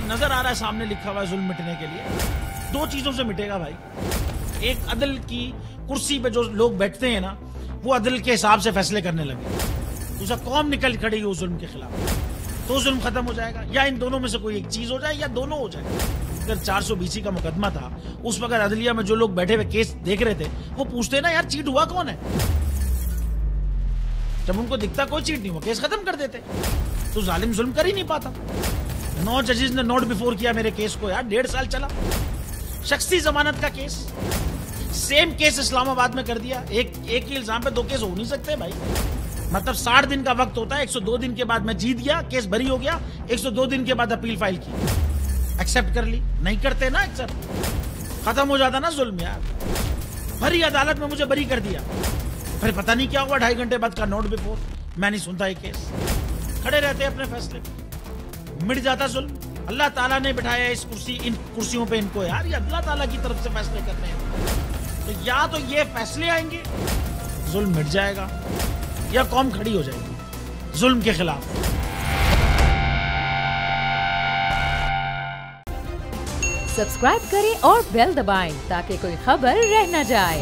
नजर आ रहा है सामने लिखा हुआ है जुल्म मिटने के लिए। दो चीजों से मिटेगा भाई, एक अदल की कुर्सी पे जो लोग बैठते हैं ना, वो अदल के हिसाब से फैसले करने लगे, दूसरा कौम निकल खड़ी उस जुल्म के खिलाफ, तो जुल्म खत्म हो जाएगा। या इन दोनों में से कोई एक चीज हो जाए या दोनों हो जाए। अगर 420 का मुकदमा था, उस वक्त अदलिया में जो लोग बैठे हुए केस देख रहे थे, वो पूछते ना यार चीट हुआ कौन है। जब उनको दिखता कोई चीट नहीं हुआ, केस खत्म कर देते। तो जालिम जुल्म कर ही नहीं पाता। 9 जजेस ने नोट बिफोर किया मेरे केस को यार, 1.5 साल चला। शख्सी जमानत का केस, सेम केस इस्लामाबाद में कर दिया। एक ही इल्जाम पे 2 केस हो नहीं सकते भाई। मतलब 60 दिन का वक्त होता है, 102 दिन के बाद मैं जीत गया, केस बरी हो गया, 102 दिन के बाद अपील फाइल की, एक्सेप्ट कर ली। नहीं करते ना एक्सेप्ट, खत्म हो जाता ना जुल्म यार। भरी अदालत में मुझे बरी कर दिया, फिर पता नहीं क्या हुआ 2.5 घंटे बाद का नोट बिफोर, मैं नहीं सुनता ये केस। खड़े रहते अपने फैसले, मिट जाता जुल्म। अल्लाह ताला ने बिठाया इन कुर्सियों पे इनको यार, ये अल्लाह ताला की तरफ से फैसले करने हैं। तो या तो ये फैसले आएंगे, जुल्म मिट जाएगा, या कौम खड़ी हो जाएगी जुल्म के खिलाफ। सब्सक्राइब करें और बेल दबाएं ताकि कोई खबर रह न जाए।